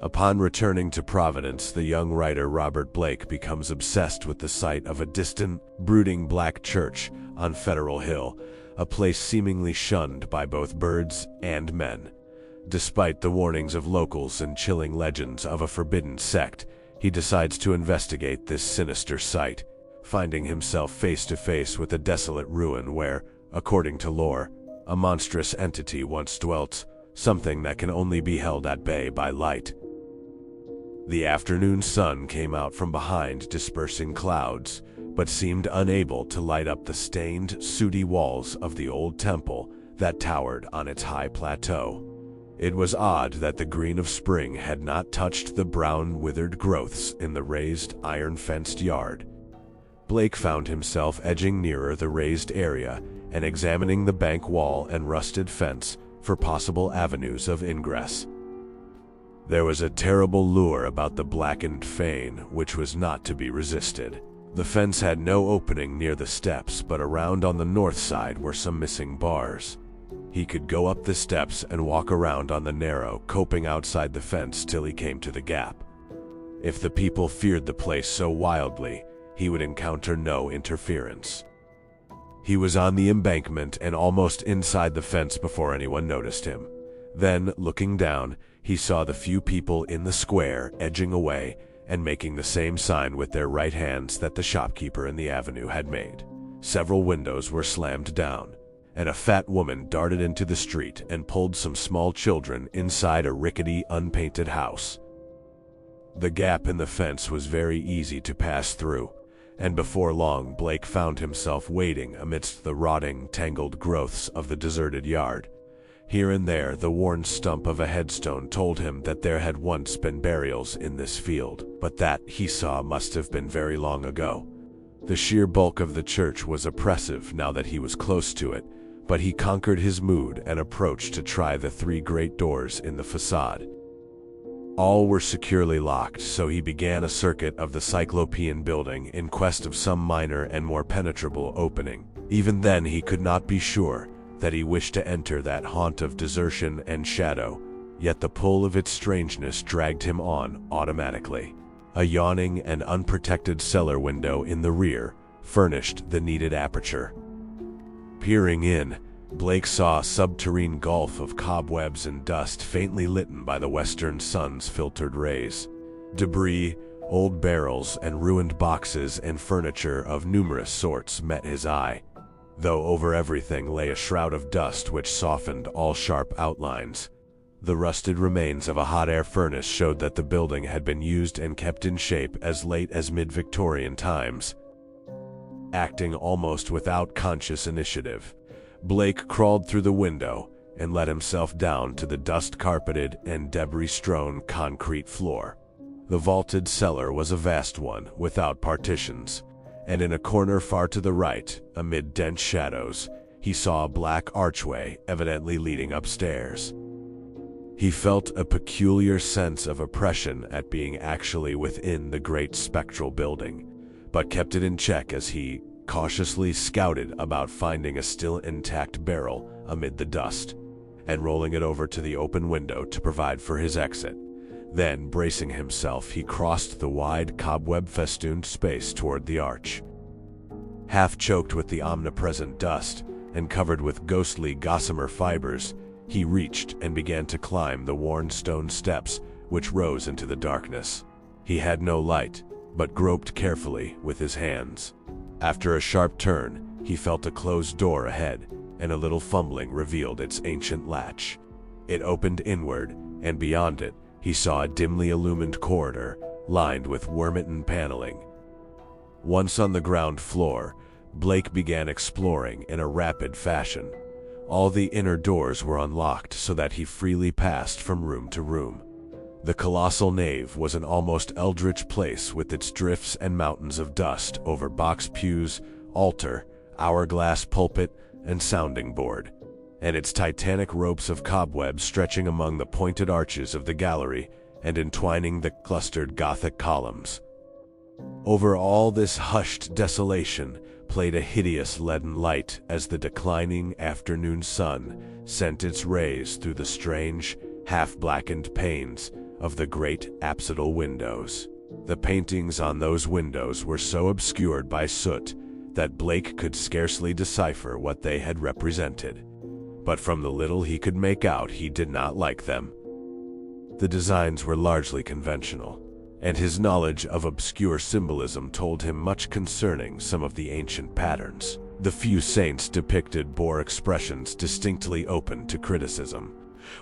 Upon returning to Providence, the young writer Robert Blake becomes obsessed with the sight of a distant, brooding black church on Federal Hill, a place seemingly shunned by both birds and men. Despite the warnings of locals and chilling legends of a forbidden sect, he decides to investigate this sinister site, finding himself face to face with a desolate ruin where, according to lore, a monstrous entity once dwelt, something that can only be held at bay by light. The afternoon sun came out from behind dispersing clouds, but seemed unable to light up the stained, sooty walls of the old temple that towered on its high plateau. It was odd that the green of spring had not touched the brown, withered growths in the raised, iron-fenced yard. Blake found himself edging nearer the raised area and examining the bank wall and rusted fence for possible avenues of ingress. There was a terrible lure about the blackened fane which was not to be resisted. The fence had no opening near the steps, but around on the north side were some missing bars. He could go up the steps and walk around on the narrow coping outside the fence till he came to the gap. If the people feared the place so wildly, he would encounter no interference. He was on the embankment and almost inside the fence before anyone noticed him. Then, looking down, he saw the few people in the square edging away and making the same sign with their right hands that the shopkeeper in the avenue had made. Several windows were slammed down, and a fat woman darted into the street and pulled some small children inside a rickety, unpainted house. The gap in the fence was very easy to pass through, and before long Blake found himself wading amidst the rotting, tangled growths of the deserted yard. Here and there, the worn stump of a headstone told him that there had once been burials in this field, but that, he saw, must have been very long ago. The sheer bulk of the church was oppressive now that he was close to it, but he conquered his mood and approached to try the 3 great doors in the facade. All were securely locked, so he began a circuit of the Cyclopean building in quest of some minor and more penetrable opening. Even then he could not be sure that he wished to enter that haunt of desertion and shadow, yet the pull of its strangeness dragged him on automatically. A yawning and unprotected cellar window in the rear furnished the needed aperture. Peering in, Blake saw a subterranean gulf of cobwebs and dust faintly lit by the western sun's filtered rays. Debris, old barrels, and ruined boxes and furniture of numerous sorts met his eye, though over everything lay a shroud of dust which softened all sharp outlines. The rusted remains of a hot air furnace showed that the building had been used and kept in shape as late as mid-Victorian times. Acting almost without conscious initiative, Blake crawled through the window and let himself down to the dust-carpeted and debris-strewn concrete floor. The vaulted cellar was a vast one, without partitions, and in a corner far to the right, amid dense shadows, he saw a black archway evidently leading upstairs. He felt a peculiar sense of oppression at being actually within the great spectral building, but kept it in check as he cautiously scouted about finding a still intact barrel amid the dust, and rolling it over to the open window to provide for his exit. Then, bracing himself, he crossed the wide, cobweb-festooned space toward the arch. Half choked with the omnipresent dust and covered with ghostly gossamer fibers, he reached and began to climb the worn stone steps which rose into the darkness. He had no light, but groped carefully with his hands. After a sharp turn, he felt a closed door ahead, and a little fumbling revealed its ancient latch. It opened inward, and beyond it, he saw a dimly illumined corridor lined with worm-eaten paneling. Once on the ground floor, Blake began exploring in a rapid fashion. All the inner doors were unlocked so that he freely passed from room to room. The colossal nave was an almost eldritch place with its drifts and mountains of dust over box pews, altar, hourglass pulpit, and sounding board, and its titanic ropes of cobwebs stretching among the pointed arches of the gallery and entwining the clustered Gothic columns. Over all this hushed desolation played a hideous leaden light as the declining afternoon sun sent its rays through the strange, half-blackened panes of the great apsidal windows. The paintings on those windows were so obscured by soot that Blake could scarcely decipher what they had represented. But from the little he could make out, he did not like them. The designs were largely conventional, and his knowledge of obscure symbolism told him much concerning some of the ancient patterns. The few saints depicted bore expressions distinctly open to criticism,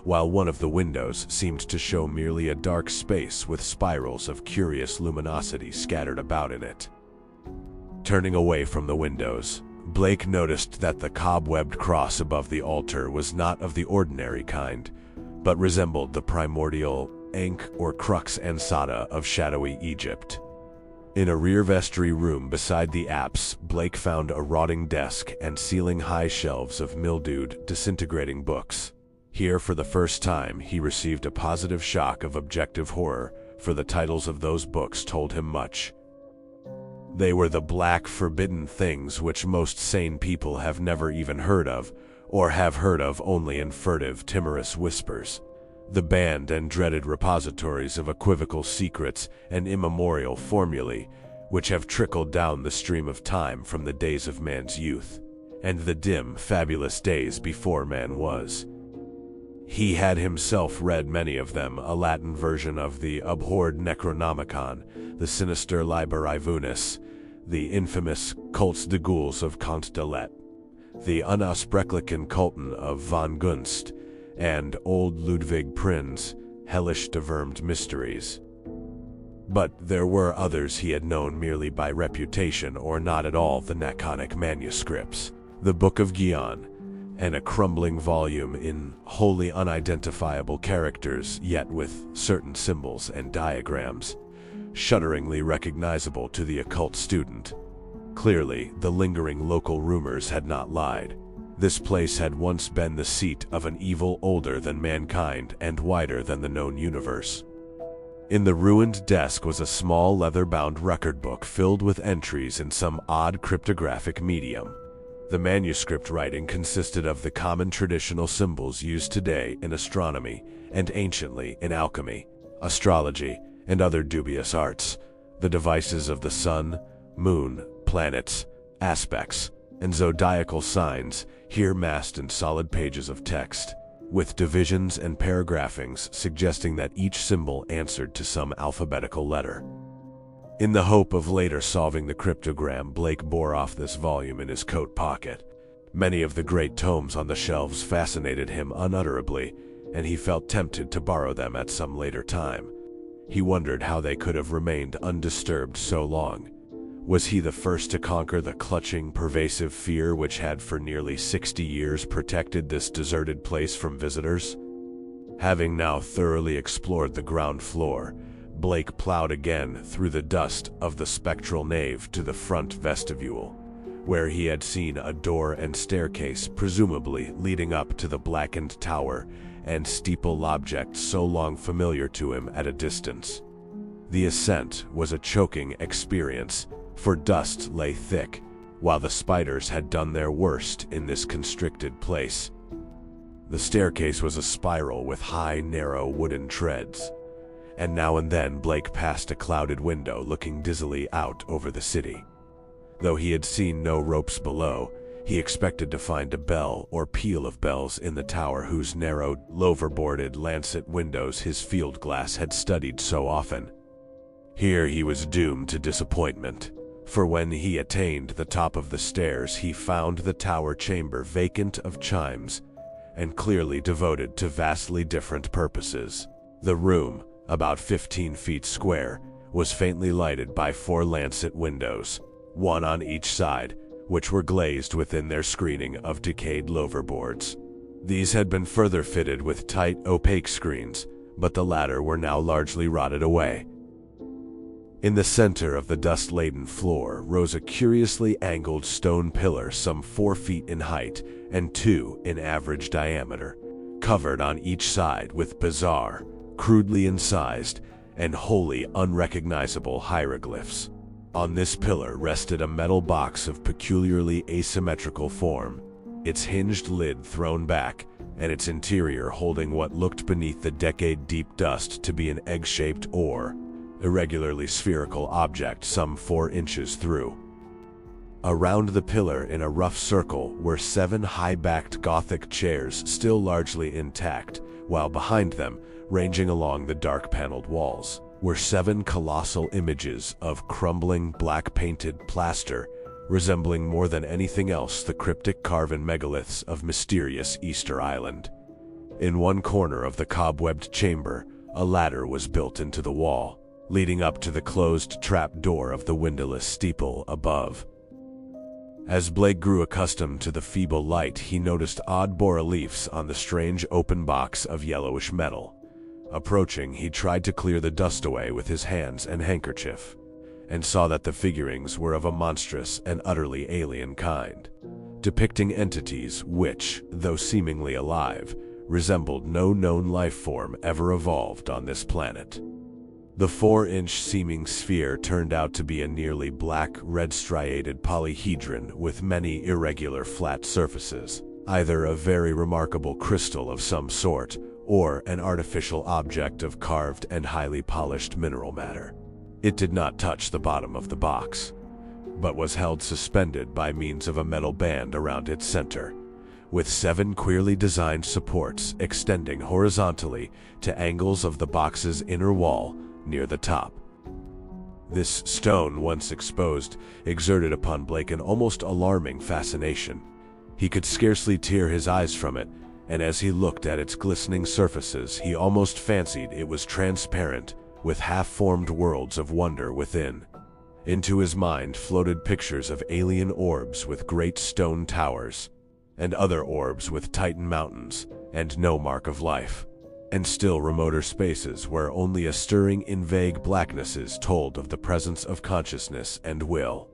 while one of the windows seemed to show merely a dark space with spirals of curious luminosity scattered about in it. Turning away from the windows, Blake noticed that the cobwebbed cross above the altar was not of the ordinary kind, but resembled the primordial Ankh or crux ansata of shadowy Egypt. In a rear vestry room beside the apse, Blake found a rotting desk and ceiling-high shelves of mildewed, disintegrating books. Here, for the first time, he received a positive shock of objective horror, for the titles of those books told him much. They were the black, forbidden things which most sane people have never even heard of, or have heard of only in furtive, timorous whispers. The banned and dreaded repositories of equivocal secrets and immemorial formulae, which have trickled down the stream of time from the days of man's youth, and the dim, fabulous days before man was. He had himself read many of them, a Latin version of the abhorred Necronomicon, the sinister Liber Ivunis, the infamous Cults de Gaules of Comte de Lette, the Unaussprechlichen Kulten of von Gunst, and old Ludwig Prin's hellish devermed mysteries. But there were others he had known merely by reputation or not at all, the Nakonic manuscripts, the Book of Gion, and a crumbling volume in wholly unidentifiable characters, yet with certain symbols and diagrams, shudderingly recognizable to the occult student. Clearly, the lingering local rumors had not lied. This place had once been the seat of an evil older than mankind and wider than the known universe. In the ruined desk was a small leather-bound record book filled with entries in some odd cryptographic medium. The manuscript writing consisted of the common traditional symbols used today in astronomy and anciently in alchemy, astrology, and other dubious arts, the devices of the sun, moon, planets, aspects, and zodiacal signs, here massed in solid pages of text, with divisions and paragraphings suggesting that each symbol answered to some alphabetical letter. In the hope of later solving the cryptogram, Blake bore off this volume in his coat pocket. Many of the great tomes on the shelves fascinated him unutterably, and he felt tempted to borrow them at some later time. He wondered how they could have remained undisturbed so long. Was he the first to conquer the clutching, pervasive fear which had for nearly 60 years protected this deserted place from visitors? Having now thoroughly explored the ground floor, Blake plowed again through the dust of the spectral nave to the front vestibule, where he had seen a door and staircase presumably leading up to the blackened tower and steeple objects so long familiar to him at a distance. The ascent was a choking experience, for dust lay thick, while the spiders had done their worst in this constricted place. The staircase was a spiral with high, narrow wooden treads, and now and then Blake passed a clouded window looking dizzily out over the city. Though he had seen no ropes below, he expected to find a bell or peal of bells in the tower whose narrow, lower-boarded lancet windows his field glass had studied so often. Here he was doomed to disappointment, for when he attained the top of the stairs he found the tower chamber vacant of chimes and clearly devoted to vastly different purposes. The room, about 15 feet square, was faintly lighted by 4 lancet windows, one on each side, which were glazed within their screening of decayed loverboards. These had been further fitted with tight, opaque screens, but the latter were now largely rotted away. In the center of the dust-laden floor rose a curiously angled stone pillar some 4 feet in height and 2 in average diameter, covered on each side with bizarre, crudely incised, and wholly unrecognizable hieroglyphs. On this pillar rested a metal box of peculiarly asymmetrical form, its hinged lid thrown back and its interior holding what looked beneath the decade-deep dust to be an egg-shaped or irregularly spherical object some 4 inches through. Around the pillar in a rough circle were 7 high-backed Gothic chairs still largely intact, while behind them, ranging along the dark-paneled walls, were 7 colossal images of crumbling black-painted plaster, resembling more than anything else the cryptic carven megaliths of mysterious Easter Island. In one corner of the cobwebbed chamber, a ladder was built into the wall, leading up to the closed trap door of the windowless steeple above. As Blake grew accustomed to the feeble light, he noticed odd bas-reliefs on the strange open box of yellowish metal. Approaching, he tried to clear the dust away with his hands and handkerchief, and saw that the figurines were of a monstrous and utterly alien kind, depicting entities which, though seemingly alive, resembled no known life form ever evolved on this planet. The 4-inch seeming sphere turned out to be a nearly black, red-striated polyhedron with many irregular flat surfaces, either a very remarkable crystal of some sort, or an artificial object of carved and highly polished mineral matter. It did not touch the bottom of the box, but was held suspended by means of a metal band around its center, with 7 queerly designed supports extending horizontally to angles of the box's inner wall near the top. This stone, once exposed, exerted upon Blake an almost alarming fascination. He could scarcely tear his eyes from it, and as he looked at its glistening surfaces, he almost fancied it was transparent, with half-formed worlds of wonder within. Into his mind floated pictures of alien orbs with great stone towers, and other orbs with Titan mountains and no mark of life, and still remoter spaces where only a stirring in vague blacknesses told of the presence of consciousness and will.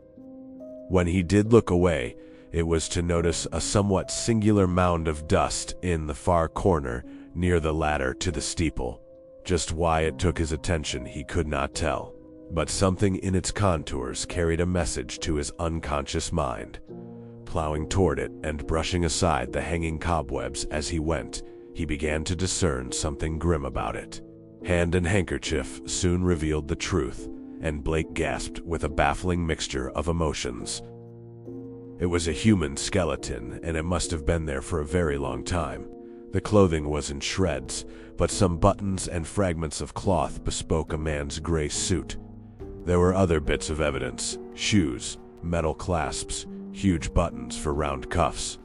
When he did look away, it was to notice a somewhat singular mound of dust in the far corner near the ladder to the steeple. Just why it took his attention he could not tell, but something in its contours carried a message to his unconscious mind. Plowing toward it and brushing aside the hanging cobwebs as he went, he began to discern something grim about it. Hand and handkerchief soon revealed the truth, and Blake gasped with a baffling mixture of emotions. It was a human skeleton, and it must have been there for a very long time. The clothing was in shreds, but some buttons and fragments of cloth bespoke a man's gray suit. There were other bits of evidence: shoes, metal clasps, huge buttons for round cuffs,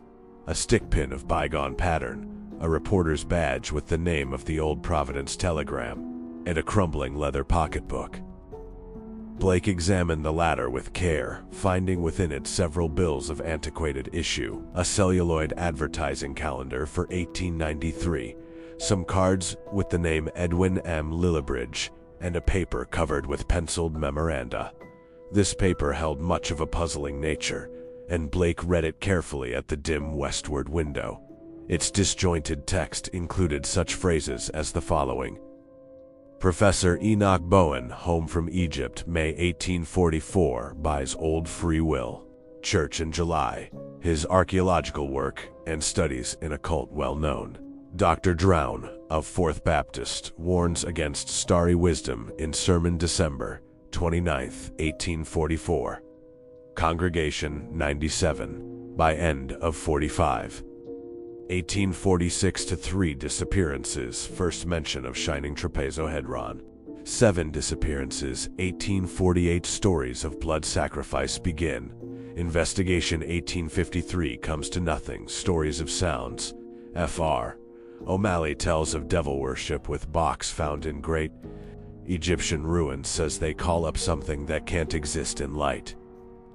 a stick pin of bygone pattern, a reporter's badge with the name of the old Providence Telegram, and a crumbling leather pocketbook. Blake examined the latter with care, finding within it several bills of antiquated issue, a celluloid advertising calendar for 1893, some cards with the name Edwin M. Lillibridge, and a paper covered with penciled memoranda. This paper held much of a puzzling nature, and Blake read it carefully at the dim westward window. Its disjointed text included such phrases as the following: Professor Enoch Bowen, home from Egypt, May 1844, buys Old Free Will. Church in July. His archaeological work and studies in occult well known. Dr. Drown, of Fourth Baptist, warns against starry wisdom in sermon December 29th, 1844. Congregation 97, by end of 45. 1846 to 3 disappearances, first mention of shining trapezohedron. 7 disappearances, 1848 stories of blood sacrifice begin. Investigation 1853 comes to nothing, stories of sounds. Fr. O'Malley tells of devil worship with box found in great Egyptian ruins, says they call up something that can't exist in light.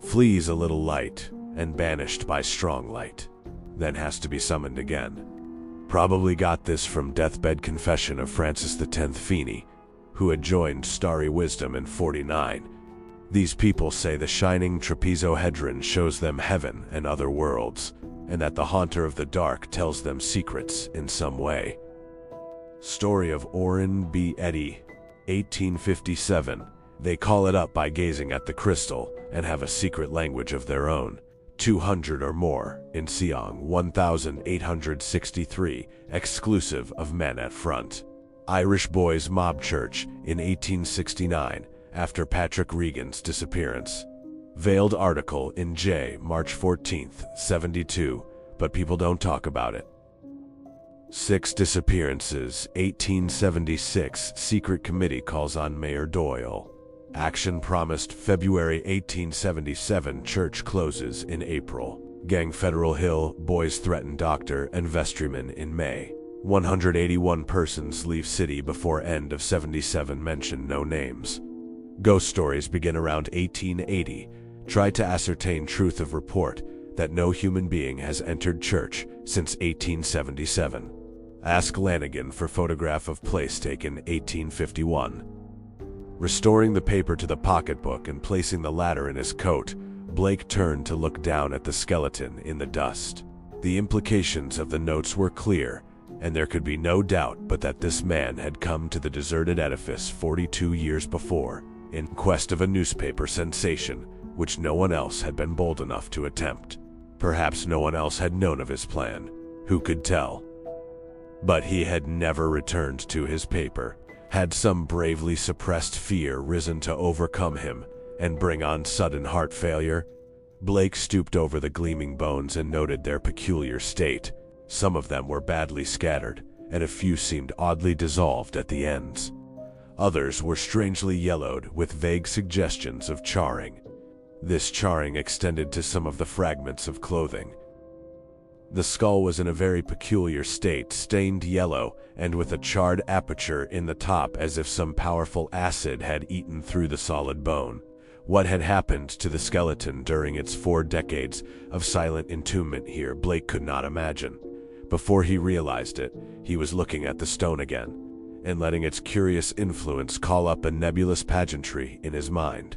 Flees a little light, and banished by strong light. Then has to be summoned again. Probably got this from deathbed confession of Francis X Feeney, who had joined Starry Wisdom in 49. These people say the shining trapezohedron shows them heaven and other worlds, and that the haunter of the dark tells them secrets in some way. Story of Orrin B. Eddy, 1857. They call it up by gazing at the crystal and have a secret language of their own. 200 or more in Siang, 1,863, exclusive of men at front. Irish Boys Mob Church in 1869, after Patrick Regan's disappearance. Veiled article in J, March 14th, 72, but people don't talk about it. 6 disappearances, 1876, secret committee calls on Mayor Doyle. Action promised February 1877, church closes in April. Gang Federal Hill, boys threaten doctor and vestryman in May. 181 persons leave city before end of 77, mention no names. Ghost stories begin around 1880. Try to ascertain truth of report that no human being has entered church since 1877. Ask Lanigan for photograph of place taken 1851. Restoring the paper to the pocketbook and placing the latter in his coat, Blake turned to look down at the skeleton in the dust. The implications of the notes were clear, and there could be no doubt but that this man had come to the deserted edifice 42 years before, in quest of a newspaper sensation, which no one else had been bold enough to attempt. Perhaps no one else had known of his plan. Who could tell? But he had never returned to his paper. Had some bravely suppressed fear risen to overcome him and bring on sudden heart failure? Blake stooped over the gleaming bones and noted their peculiar state. Some of them were badly scattered, and a few seemed oddly dissolved at the ends. Others were strangely yellowed, with vague suggestions of charring. This charring extended to some of the fragments of clothing. The skull was in a very peculiar state, stained yellow, and with a charred aperture in the top as if some powerful acid had eaten through the solid bone. What had happened to the skeleton during its 4 decades of silent entombment here, Blake could not imagine. Before he realized it, he was looking at the stone again, and letting its curious influence call up a nebulous pageantry in his mind.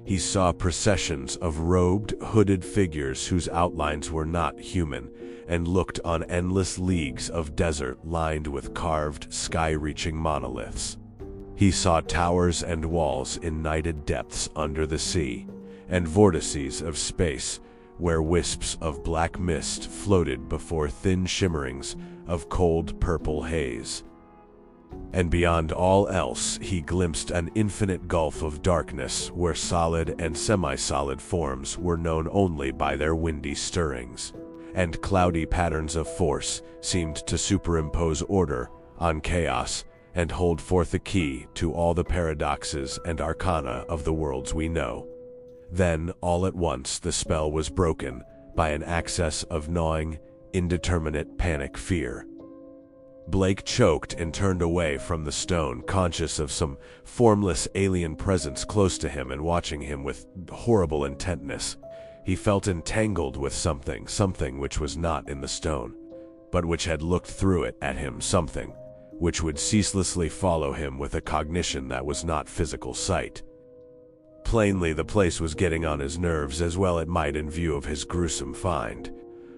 He saw processions of robed, hooded figures whose outlines were not human, and looked on endless leagues of desert lined with carved, sky-reaching monoliths. He saw towers and walls in nighted depths under the sea, and vortices of space where wisps of black mist floated before thin shimmerings of cold purple haze. And beyond all else, he glimpsed an infinite gulf of darkness where solid and semi-solid forms were known only by their windy stirrings, and cloudy patterns of force seemed to superimpose order on chaos and hold forth a key to all the paradoxes and arcana of the worlds we know. Then, all at once, the spell was broken by an access of gnawing, indeterminate panic fear. Blake choked and turned away from the stone, conscious of some formless alien presence close to him and watching him with horrible intentness. He felt entangled with something which was not in the stone, but which had looked through it at him, something which would ceaselessly follow him with a cognition that was not physical sight. Plainly, the place was getting on his nerves, as well it might in view of his gruesome find.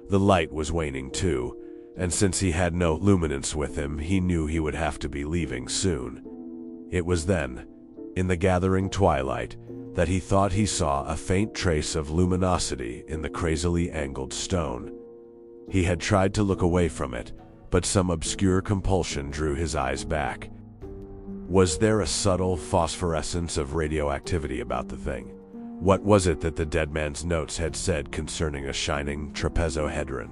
The light was waning too, and since he had no luminance with him, he knew he would have to be leaving soon. It was then, in the gathering twilight, that he thought he saw a faint trace of luminosity in the crazily angled stone. He had tried to look away from it, but some obscure compulsion drew his eyes back. Was there a subtle phosphorescence of radioactivity about the thing? What was it that the dead man's notes had said concerning a shining trapezohedron?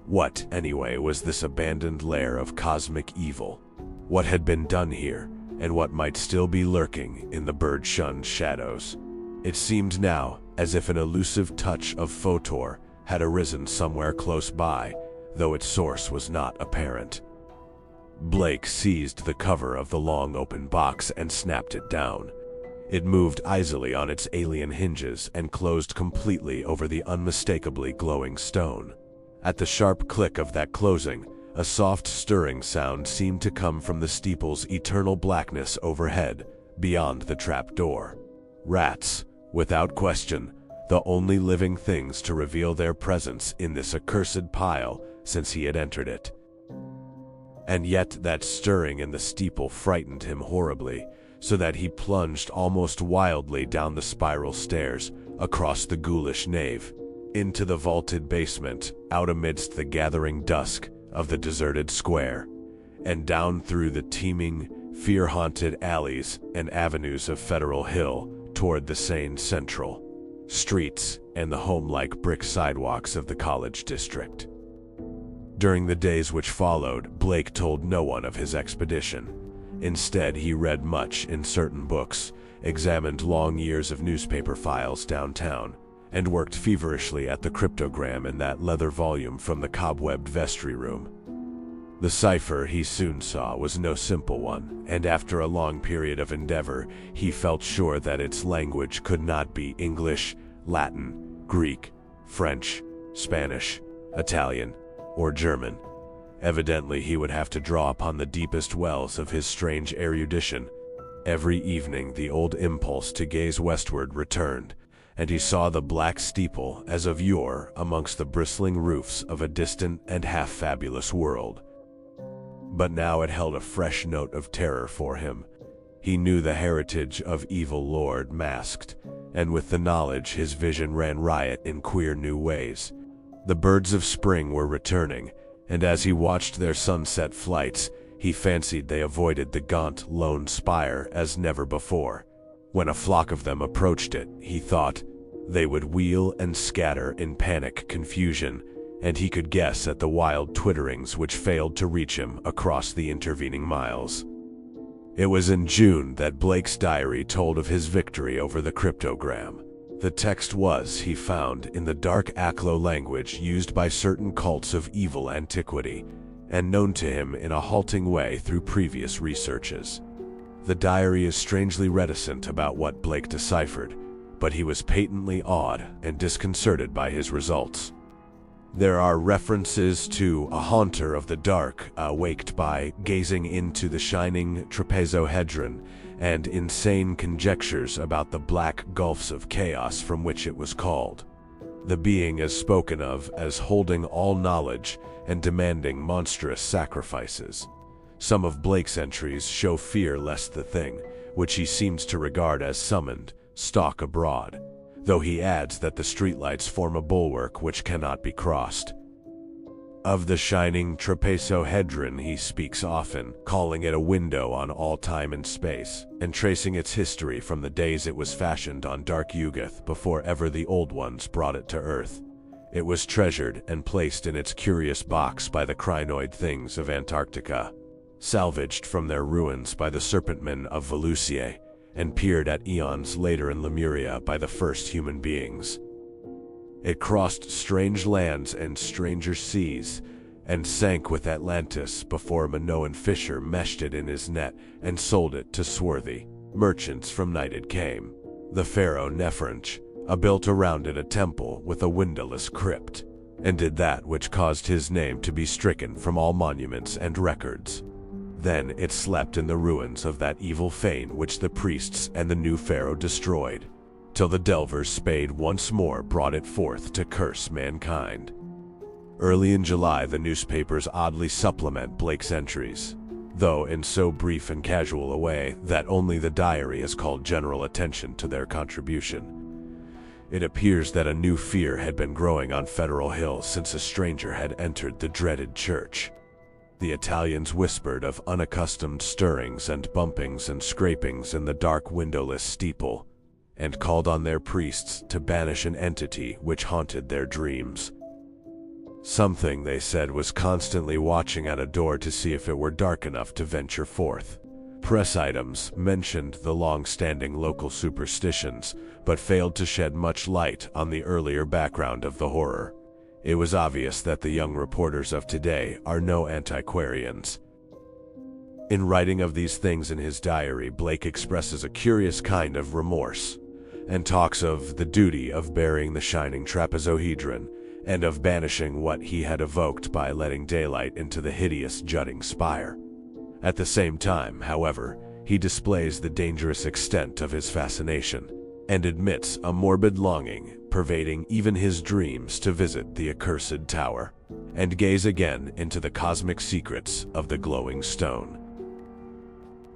What, anyway, was this abandoned lair of cosmic evil? What had been done here, and what might still be lurking in the bird-shunned shadows? It seemed now as if an elusive touch of photor had arisen somewhere close by, though its source was not apparent. Blake seized the cover of the long open box and snapped it down. It moved easily on its alien hinges and closed completely over the unmistakably glowing stone. At the sharp click of that closing, a soft stirring sound seemed to come from the steeple's eternal blackness overhead, beyond the trap door. Rats, without question, the only living things to reveal their presence in this accursed pile since he had entered it. And yet that stirring in the steeple frightened him horribly, so that he plunged almost wildly down the spiral stairs, across the ghoulish nave. into the vaulted basement, out amidst the gathering dusk of the deserted square, and down through the teeming, fear-haunted alleys and avenues of Federal Hill toward the sane Central streets and the home-like brick sidewalks of the college district. During the days which followed, Blake told no one of his expedition. Instead, he read much in certain books, examined long years of newspaper files downtown, and worked feverishly at the cryptogram in that leather volume from the cobwebbed vestry room. The cipher, he soon saw, was no simple one, and after a long period of endeavor, he felt sure that its language could not be English, Latin, Greek, French, Spanish, Italian, or German. Evidently, he would have to draw upon the deepest wells of his strange erudition. Every evening, the old impulse to gaze westward returned, and he saw the black steeple as of yore amongst the bristling roofs of a distant and half-fabulous world. But now it held a fresh note of terror for him. He knew the heritage of evil lord masked, and with the knowledge his vision ran riot in queer new ways. The birds of spring were returning, and as he watched their sunset flights, he fancied they avoided the gaunt, lone spire as never before. When a flock of them approached it, he thought, they would wheel and scatter in panic confusion, and he could guess at the wild twitterings which failed to reach him across the intervening miles. It was in June that Blake's diary told of his victory over the cryptogram. The text was, he found, in the dark Aklo language used by certain cults of evil antiquity, and known to him in a halting way through previous researches. The diary is strangely reticent about what Blake deciphered, but he was patently awed and disconcerted by his results. There are references to a haunter of the dark waked by gazing into the shining trapezohedron, and insane conjectures about the black gulfs of chaos from which it was called. The being is spoken of as holding all knowledge and demanding monstrous sacrifices. Some of Blake's entries show fear lest the thing, which he seems to regard as summoned, stalk abroad, though he adds that the streetlights form a bulwark which cannot be crossed. Of the shining trapezohedron he speaks often, calling it a window on all time and space, and tracing its history from the days it was fashioned on Dark Yugath before ever the Old Ones brought it to Earth. It was treasured and placed in its curious box by the crinoid things of Antarctica, salvaged from their ruins by the serpentmen of Volusia, and peered at eons later in Lemuria by the first human beings. It crossed strange lands and stranger seas, and sank with Atlantis before a Minoan fisher meshed it in his net and sold it to swarthy merchants from night it came. The pharaoh Neferench built around it a temple with a windowless crypt, and did that which caused his name to be stricken from all monuments and records. Then it slept in the ruins of that evil fane which the priests and the new pharaoh destroyed, till the delver's spade once more brought it forth to curse mankind. Early in July, the newspapers oddly supplement Blake's entries, though in so brief and casual a way that only the diary has called general attention to their contribution. It appears that a new fear had been growing on Federal Hill since a stranger had entered the dreaded church. The Italians whispered of unaccustomed stirrings and bumpings and scrapings in the dark windowless steeple, and called on their priests to banish an entity which haunted their dreams. Something, they said, was constantly watching at a door to see if it were dark enough to venture forth. Press items mentioned the long-standing local superstitions, but failed to shed much light on the earlier background of the horror. It was obvious that the young reporters of today are no antiquarians. In writing of these things in his diary, Blake expresses a curious kind of remorse, and talks of the duty of burying the shining trapezohedron, and of banishing what he had evoked by letting daylight into the hideous jutting spire. At the same time, however, he displays the dangerous extent of his fascination, and admits a morbid longing pervading even his dreams to visit the accursed tower, and gaze again into the cosmic secrets of the glowing stone.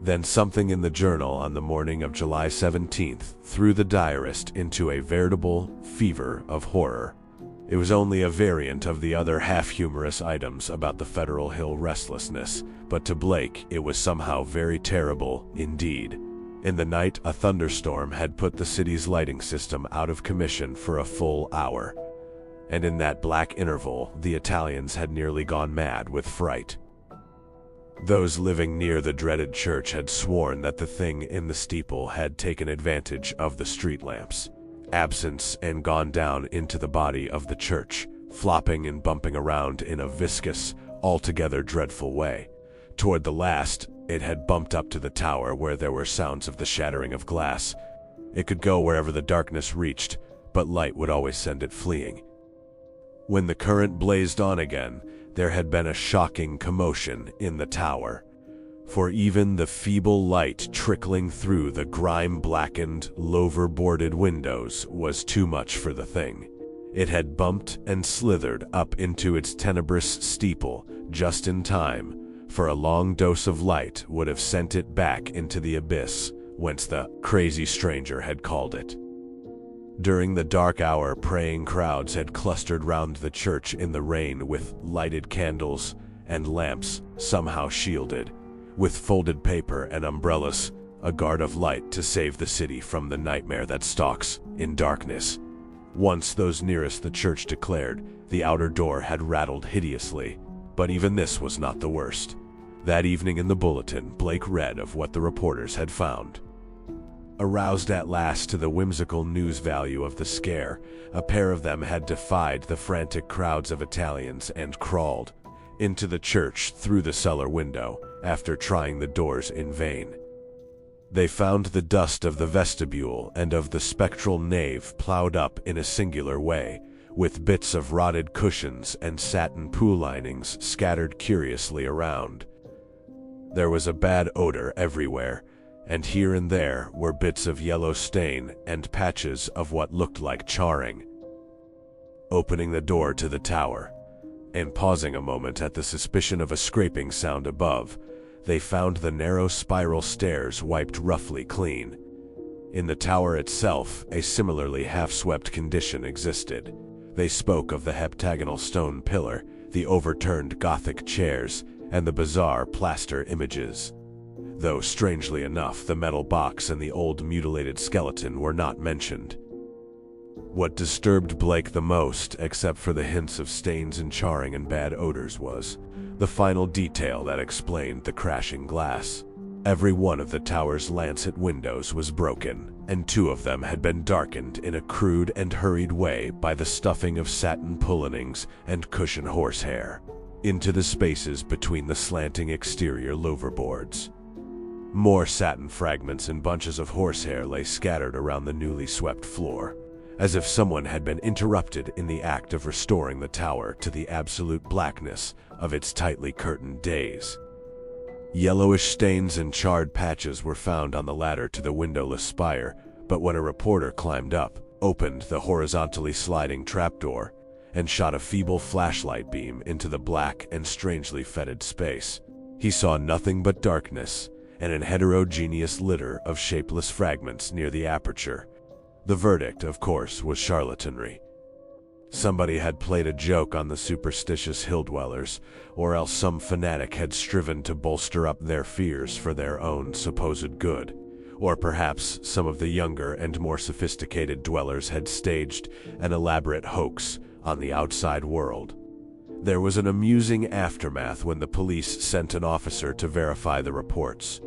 Then something in the journal on the morning of July 17th threw the diarist into a veritable fever of horror. It was only a variant of the other half-humorous items about the Federal Hill restlessness, but to Blake it was somehow very terrible indeed. In the night, a thunderstorm had put the city's lighting system out of commission for a full hour. And in that black interval, the Italians had nearly gone mad with fright. Those living near the dreaded church had sworn that the thing in the steeple had taken advantage of the street lamps' absence and gone down into the body of the church, flopping and bumping around in a viscous, altogether dreadful way. Toward the last, it had bumped up to the tower where there were sounds of the shattering of glass. It could go wherever the darkness reached, but light would always send it fleeing. When the current blazed on again, there had been a shocking commotion in the tower, for even the feeble light trickling through the grime-blackened, lover-boarded windows was too much for the thing. It had bumped and slithered up into its tenebrous steeple just in time, for a long dose of light would have sent it back into the abyss whence the crazy stranger had called it. During the dark hour, praying crowds had clustered round the church in the rain with lighted candles and lamps somehow shielded, with folded paper and umbrellas, a guard of light to save the city from the nightmare that stalks in darkness. Once those nearest the church declared, the outer door had rattled hideously, but even this was not the worst. That evening in the bulletin, Blake read of what the reporters had found. Aroused at last to the whimsical news value of the scare, a pair of them had defied the frantic crowds of Italians and crawled into the church through the cellar window after trying the doors in vain. They found the dust of the vestibule and of the spectral nave plowed up in a singular way, with bits of rotted cushions and satin pool linings scattered curiously around. There was a bad odor everywhere, and here and there were bits of yellow stain and patches of what looked like charring. Opening the door to the tower, and pausing a moment at the suspicion of a scraping sound above, they found the narrow spiral stairs wiped roughly clean. In the tower itself, a similarly half-swept condition existed. They spoke of the heptagonal stone pillar, the overturned Gothic chairs, and the bizarre plaster images. Though, strangely enough, the metal box and the old mutilated skeleton were not mentioned. What disturbed Blake the most, except for the hints of stains and charring and bad odors, was the final detail that explained the crashing glass. Every one of the tower's lancet windows was broken, and 2 of them had been darkened in a crude and hurried way by the stuffing of satin pull-linings and cushion horsehair into the spaces between the slanting exterior louver boards. More satin fragments and bunches of horsehair lay scattered around the newly swept floor, as if someone had been interrupted in the act of restoring the tower to the absolute blackness of its tightly curtained days. Yellowish stains and charred patches were found on the ladder to the windowless spire, but when a reporter climbed up, opened the horizontally sliding trapdoor, and shot a feeble flashlight beam into the black and strangely fetid space, he saw nothing but darkness and an heterogeneous litter of shapeless fragments near the aperture. The verdict, of course, was charlatanry. Somebody had played a joke on the superstitious hill-dwellers, or else some fanatic had striven to bolster up their fears for their own supposed good. Or perhaps some of the younger and more sophisticated dwellers had staged an elaborate hoax on the outside world. There was an amusing aftermath when the police sent an officer to verify the reports.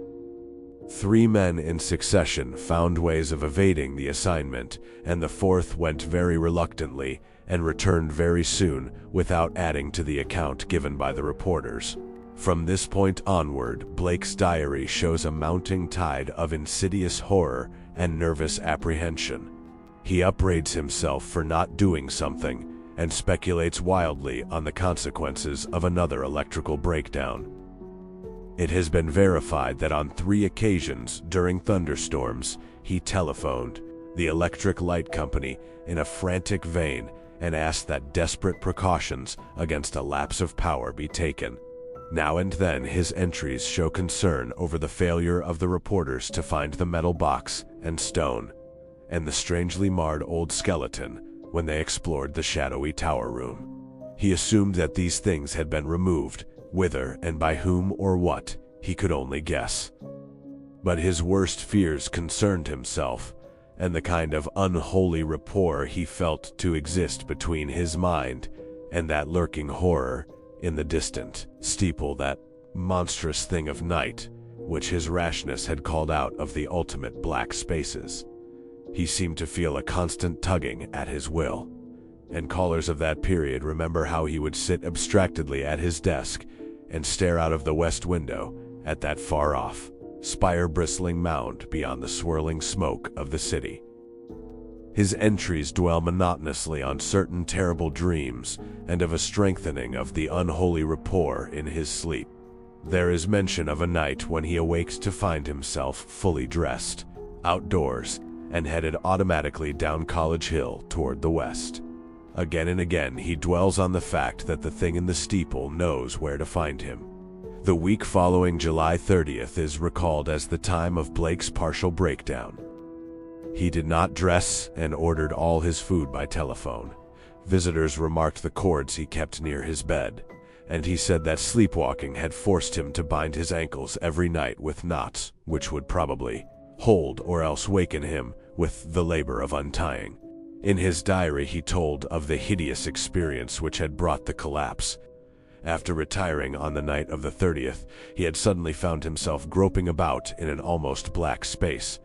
3 men in succession found ways of evading the assignment, and the 4th went very reluctantly and returned very soon without adding to the account given by the reporters. From this point onward, Blake's diary shows a mounting tide of insidious horror and nervous apprehension. He upbraids himself for not doing something and speculates wildly on the consequences of another electrical breakdown. It has been verified that on 3 occasions during thunderstorms, he telephoned the electric light company in a frantic vein and asked that desperate precautions against a lapse of power be taken. Now and then his entries show concern over the failure of the reporters to find the metal box and stone, and the strangely marred old skeleton, when they explored the shadowy tower room. He assumed that these things had been removed, whither and by whom or what, he could only guess. But his worst fears concerned himself, and the kind of unholy rapport he felt to exist between his mind and that lurking horror in the distant steeple, that monstrous thing of night, which his rashness had called out of the ultimate black spaces. He seemed to feel a constant tugging at his will, and callers of that period remember how he would sit abstractedly at his desk and stare out of the west window at that far-off, spire-bristling mound beyond the swirling smoke of the city. His entries dwell monotonously on certain terrible dreams and of a strengthening of the unholy rapport in his sleep. There is mention of a night when he awakes to find himself fully dressed, outdoors, and headed automatically down College Hill toward the west. Again and again he dwells on the fact that the thing in the steeple knows where to find him. The week following July 30th is recalled as the time of Blake's partial breakdown. He did not dress and ordered all his food by telephone. Visitors remarked the cords he kept near his bed, and he said that sleepwalking had forced him to bind his ankles every night with knots, which would probably hold or else waken him with the labor of untying. In his diary he told of the hideous experience which had brought the collapse. After retiring on the night of the 30th, he had suddenly found himself groping about in an almost black space.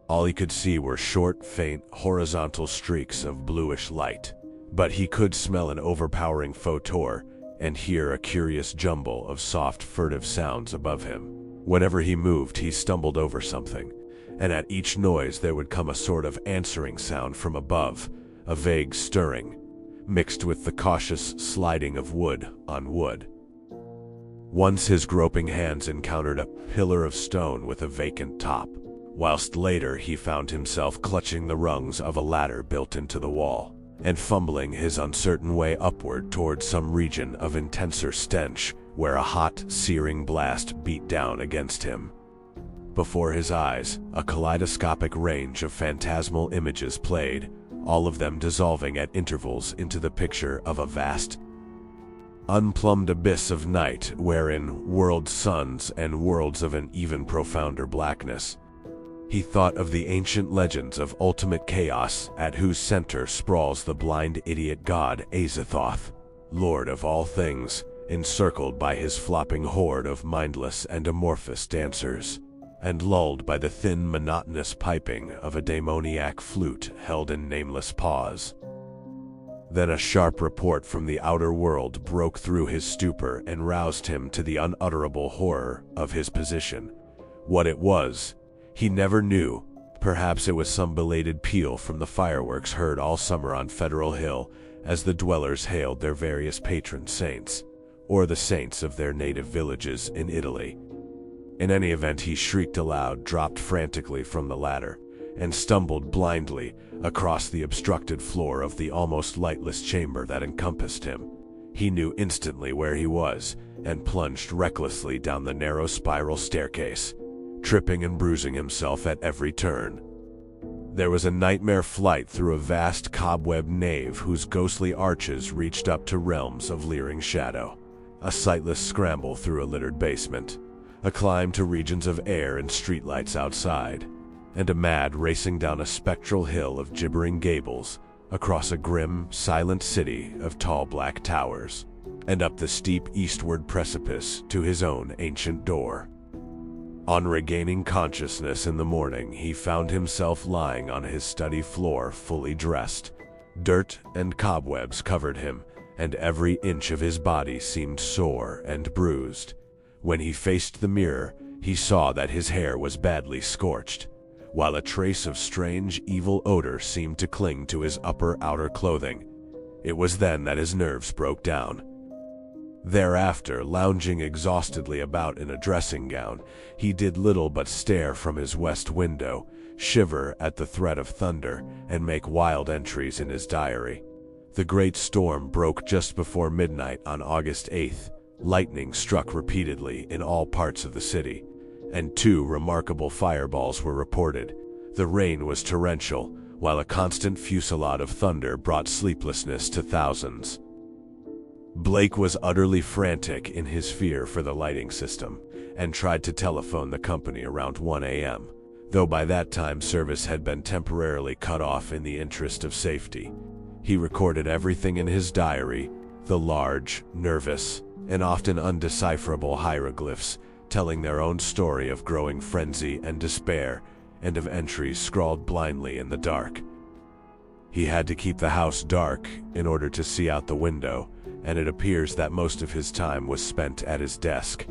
All he could see were short, faint, horizontal streaks of bluish light, but he could smell an overpowering photor and hear a curious jumble of soft, furtive sounds above him. Whenever he moved, he stumbled over something, and at each noise there would come a sort of answering sound from above, a vague stirring, mixed with the cautious sliding of wood on wood. Once his groping hands encountered a pillar of stone with a vacant top, whilst later he found himself clutching the rungs of a ladder built into the wall, and fumbling his uncertain way upward toward some region of intenser stench where a hot, searing blast beat down against him. Before his eyes, a kaleidoscopic range of phantasmal images played, all of them dissolving at intervals into the picture of a vast, unplumbed abyss of night wherein whirled suns and worlds of an even profounder blackness. He thought of the ancient legends of ultimate chaos at whose center sprawls the blind idiot god Azathoth, lord of all things, encircled by his flopping horde of mindless and amorphous dancers, and lulled by the thin monotonous piping of a demoniac flute held in nameless paws. Then a sharp report from the outer world broke through his stupor and roused him to the unutterable horror of his position. What it was, he never knew. Perhaps it was some belated peal from the fireworks heard all summer on Federal Hill as the dwellers hailed their various patron saints, or the saints of their native villages in Italy. In any event, he shrieked aloud, dropped frantically from the ladder, and stumbled blindly across the obstructed floor of the almost lightless chamber that encompassed him. He knew instantly where he was, and plunged recklessly down the narrow spiral staircase, tripping and bruising himself at every turn. There was a nightmare flight through a vast cobweb nave whose ghostly arches reached up to realms of leering shadow, a sightless scramble through a littered basement, a climb to regions of air and streetlights outside, and a mad racing down a spectral hill of gibbering gables, across a grim, silent city of tall black towers, and up the steep eastward precipice to his own ancient door. On regaining consciousness in the morning, he found himself lying on his study floor fully dressed. Dirt and cobwebs covered him, and every inch of his body seemed sore and bruised. When he faced the mirror, he saw that his hair was badly scorched, while a trace of strange, evil odor seemed to cling to his outer clothing. It was then that his nerves broke down. Thereafter, lounging exhaustedly about in a dressing gown, he did little but stare from his west window, shiver at the threat of thunder, and make wild entries in his diary. The great storm broke just before midnight on August 8th. Lightning struck repeatedly in all parts of the city, and 2 remarkable fireballs were reported. The rain was torrential, while a constant fusillade of thunder brought sleeplessness to thousands. Blake was utterly frantic in his fear for the lighting system, and tried to telephone the company around 1 a.m., though by that time service had been temporarily cut off in the interest of safety. He recorded everything in his diary, the large, nervous, and often undecipherable hieroglyphs, telling their own story of growing frenzy and despair, and of entries scrawled blindly in the dark. He had to keep the house dark in order to see out the window, and it appears that most of his time was spent at his desk,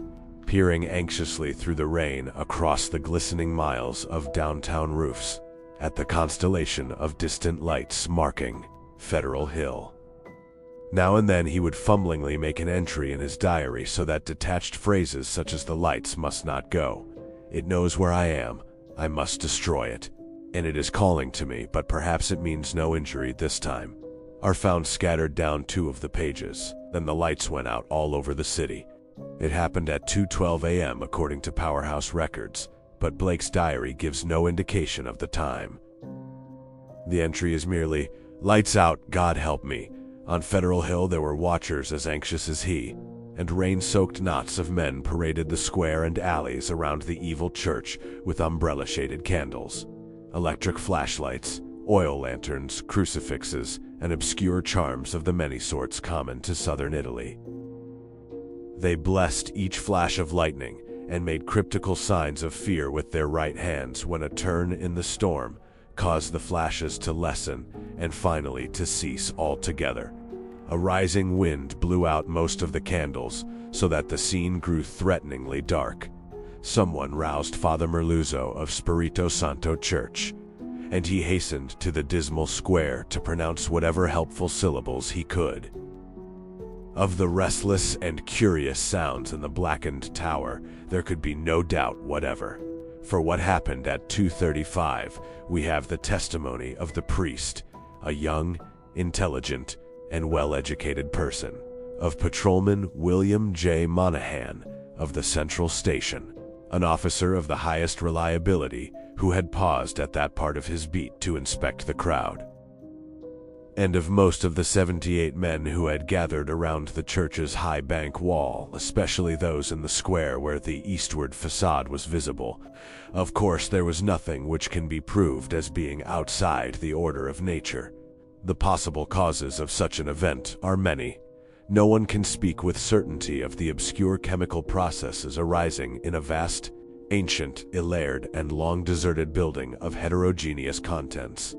peering anxiously through the rain across the glistening miles of downtown roofs, at the constellation of distant lights marking Federal Hill. Now and then he would fumblingly make an entry in his diary so that detached phrases such as "the lights must not go," "it knows where I am, I must destroy it," and "it is calling to me, but perhaps it means no injury this time," are found scattered down 2 of the pages. Then the lights went out all over the city. It happened at 2:12 a.m. according to Powerhouse records, but Blake's diary gives no indication of the time. The entry is merely, "Lights out, God help me." On Federal Hill there were watchers as anxious as he, and rain-soaked knots of men paraded the square and alleys around the evil church with umbrella-shaded candles, electric flashlights, oil lanterns, crucifixes, and obscure charms of the many sorts common to southern Italy. They blessed each flash of lightning and made cryptical signs of fear with their right hands when a turn in the storm caused the flashes to lessen and finally to cease altogether. A rising wind blew out most of the candles so that the scene grew threateningly dark. Someone roused Father Merluzzo of Spirito Santo Church, and he hastened to the dismal square to pronounce whatever helpful syllables he could. Of the restless and curious sounds in the blackened tower, there could be no doubt whatever. For what happened at 2:35, we have the testimony of the priest, a young, intelligent, and well-educated person, of Patrolman William J. Monahan of the Central Station, an officer of the highest reliability who had paused at that part of his beat to inspect the crowd, and of most of the 78 men who had gathered around the church's high bank wall, especially those in the square where the eastward facade was visible. Of course, there was nothing which can be proved as being outside the order of nature. The possible causes of such an event are many. No one can speak with certainty of the obscure chemical processes arising in a vast, ancient, ill-aired, and long-deserted building of heterogeneous contents.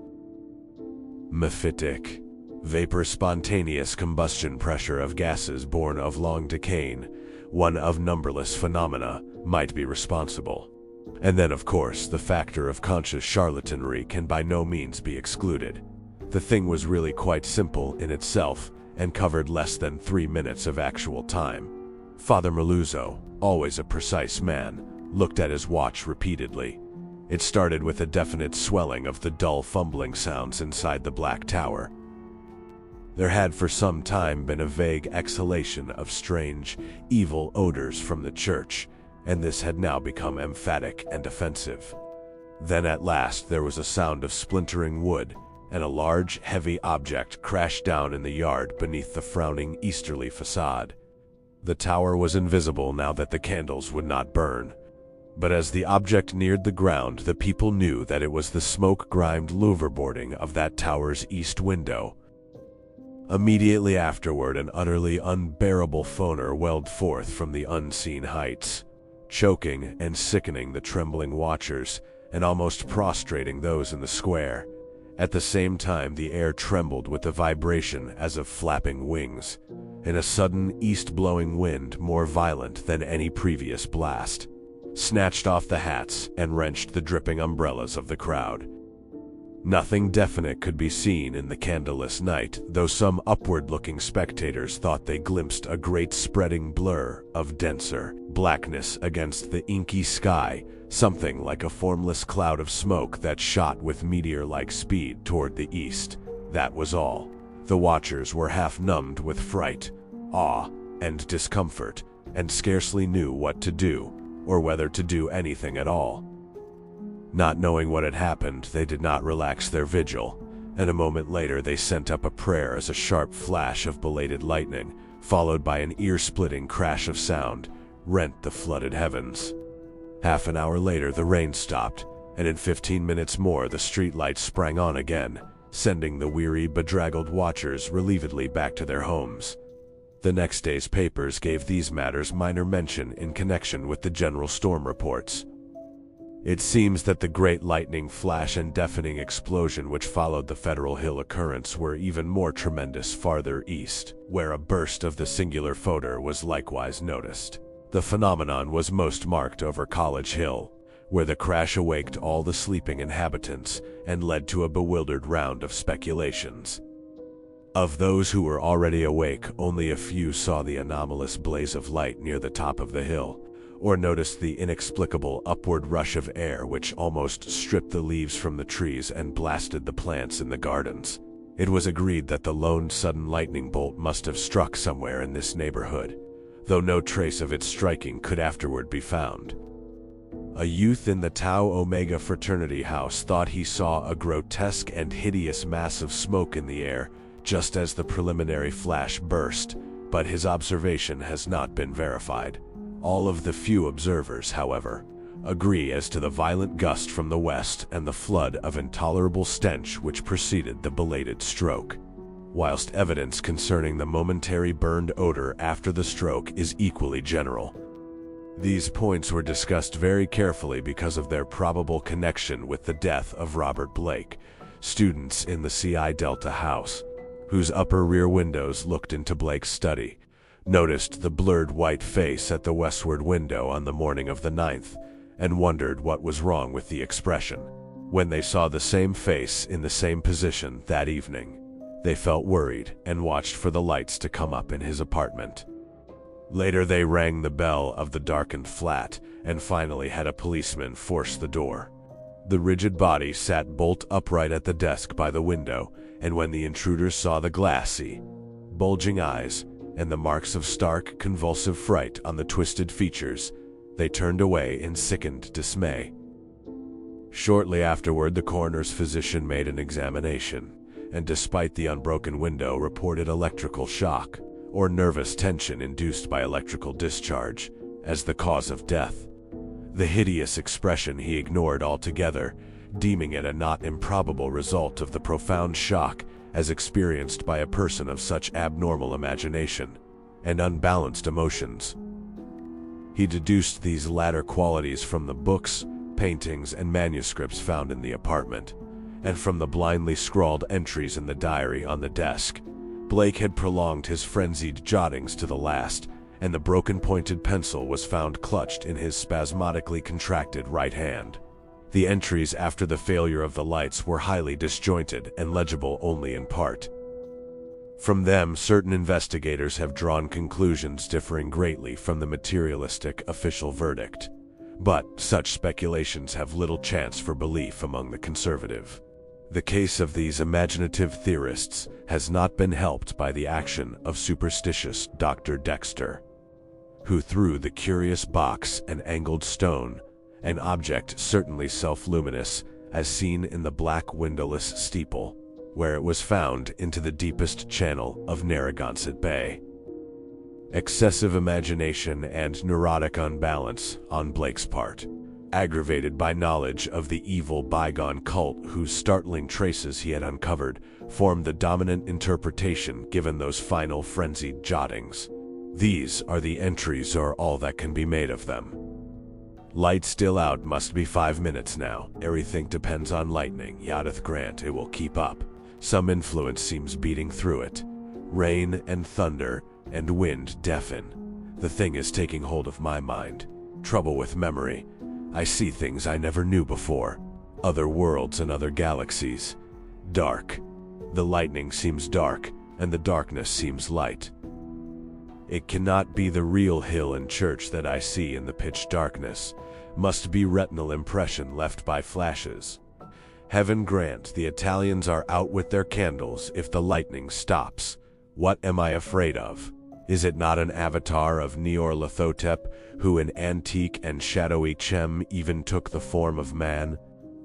Mephitic, vapor, spontaneous combustion pressure of gases born of long decaying, one of numberless phenomena, might be responsible. And then, of course, the factor of conscious charlatanry can by no means be excluded. The thing was really quite simple in itself, and covered less than 3 minutes of actual time. Father Merluzzo, always a precise man, looked at his watch repeatedly. It started with a definite swelling of the dull fumbling sounds inside the black tower. There had for some time been a vague exhalation of strange, evil odors from the church, and this had now become emphatic and offensive. Then at last there was a sound of splintering wood, and a large, heavy object crashed down in the yard beneath the frowning easterly facade. The tower was invisible now that the candles would not burn. But as the object neared the ground, the people knew that it was the smoke-grimed louver boarding of that tower's east window. Immediately afterward, an utterly unbearable foner welled forth from the unseen heights, choking and sickening the trembling watchers, and almost prostrating those in the square. At the same time, the air trembled with the vibration as of flapping wings, in a sudden east-blowing wind more violent than any previous blast, snatched off the hats and wrenched the dripping umbrellas of the crowd. Nothing definite could be seen in the candleless night, though some upward-looking spectators thought they glimpsed a great spreading blur of denser blackness against the inky sky, something like a formless cloud of smoke that shot with meteor-like speed toward the east. That was all. The watchers were half numbed with fright, awe, and discomfort, and scarcely knew what to do, or whether to do anything at all. Not knowing what had happened, they did not relax their vigil, and a moment later they sent up a prayer as a sharp flash of belated lightning, followed by an ear-splitting crash of sound, rent the flooded heavens. Half an hour later the rain stopped, and in 15 minutes more the streetlights sprang on again, sending the weary, bedraggled watchers relievedly back to their homes. The next day's papers gave these matters minor mention in connection with the general storm reports. It seems that the great lightning flash and deafening explosion which followed the Federal Hill occurrence were even more tremendous farther east, where a burst of the singular photor was likewise noticed. The phenomenon was most marked over College Hill, where the crash awaked all the sleeping inhabitants and led to a bewildered round of speculations. Of those who were already awake, only a few saw the anomalous blaze of light near the top of the hill, or noticed the inexplicable upward rush of air which almost stripped the leaves from the trees and blasted the plants in the gardens. It was agreed that the lone sudden lightning bolt must have struck somewhere in this neighborhood, though no trace of its striking could afterward be found. A youth in the Tau Omega fraternity house thought he saw a grotesque and hideous mass of smoke in the air just as the preliminary flash burst, but his observation has not been verified. All of the few observers, however, agree as to the violent gust from the west and the flood of intolerable stench which preceded the belated stroke, whilst evidence concerning the momentary burned odor after the stroke is equally general. These points were discussed very carefully because of their probable connection with the death of Robert Blake, students in the Ci Delta house, whose upper rear windows looked into Blake's study, noticed the blurred white face at the westward window on the morning of the 9th, and wondered what was wrong with the expression. When they saw the same face in the same position that evening, they felt worried and watched for the lights to come up in his apartment. Later they rang the bell of the darkened flat and finally had a policeman force the door. The rigid body sat bolt upright at the desk by the window, and when the intruders saw the glassy, bulging eyes and the marks of stark, convulsive fright on the twisted features, they turned away in sickened dismay. Shortly afterward, the coroner's physician made an examination, and despite the unbroken window, reported electrical shock, or nervous tension induced by electrical discharge, as the cause of death. The hideous expression he ignored altogether, deeming it a not improbable result of the profound shock as experienced by a person of such abnormal imagination and unbalanced emotions. He deduced these latter qualities from the books, paintings, and manuscripts found in the apartment, and from the blindly scrawled entries in the diary on the desk. Blake had prolonged his frenzied jottings to the last, and the broken pointed pencil was found clutched in his spasmodically contracted right hand. The entries after the failure of the lights were highly disjointed and legible only in part. From them, certain investigators have drawn conclusions differing greatly from the materialistic official verdict, but such speculations have little chance for belief among the conservative. The case of these imaginative theorists has not been helped by the action of superstitious Dr. Dexter, who threw the curious box and angled stone, an object certainly self-luminous, as seen in the black windowless steeple, where it was found, into the deepest channel of Narragansett Bay. Excessive imagination and neurotic unbalance on Blake's part, aggravated by knowledge of the evil bygone cult whose startling traces he had uncovered, formed the dominant interpretation given those final frenzied jottings. These are the entries, or all that can be made of them. Light still out, must be 5 minutes now. Everything depends on lightning. Yadeth grant it will keep up. Some influence seems beating through it. Rain and thunder and wind deafen. The thing is taking hold of my mind. Trouble with memory. I see things I never knew before. Other worlds and other galaxies. Dark. The lightning seems dark, and the darkness seems light. It cannot be the real hill and church that I see in the pitch darkness. Must be retinal impression left by flashes. Heaven grant the Italians are out with their candles if the lightning stops. What am I afraid of? Is it not an avatar of Nyarlathotep, who in antique and shadowy Chem even took the form of man?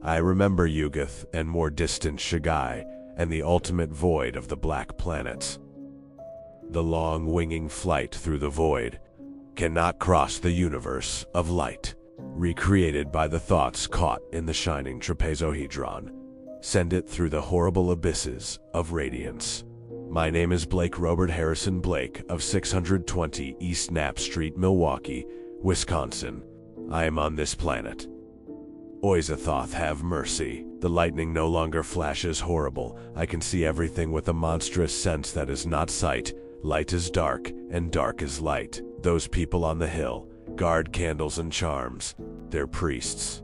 I remember Yugoth and more distant Shagai, and the ultimate void of the black planets. The long winging flight through the void cannot cross the universe of light, recreated by the thoughts caught in the shining trapezohedron. Send it through the horrible abysses of radiance. My name is Blake Robert Harrison Blake of 620 East Knapp Street, Milwaukee, Wisconsin. I am on this planet. Oizathoth, have mercy. The lightning no longer flashes horrible. I can see everything with a monstrous sense that is not sight. Light is dark, and dark is light. Those people on the hill guard candles and charms. They're priests.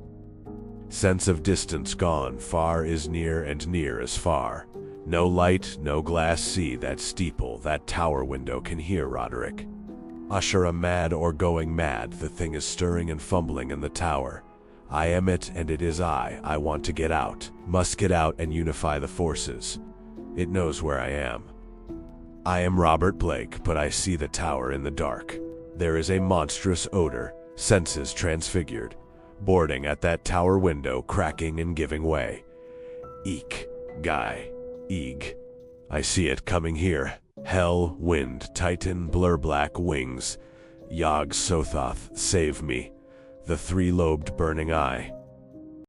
Sense of distance gone. Far is near, and near is far. No light, no glass. See that steeple, that tower window can hear Roderick. Usher, mad or going mad. The thing is stirring and fumbling in the tower. I am it, and it is I. I want to get out. Must get out and unify the forces. It knows where I am. I am Robert Blake, but I see the tower in the dark. There is a monstrous odor, senses transfigured, boarding at that tower window, cracking and giving way. Eek, Guy, Eeg. I see it coming here. Hell, wind, titan, blur black wings. Yog Sothoth, save me. The three-lobed burning eye.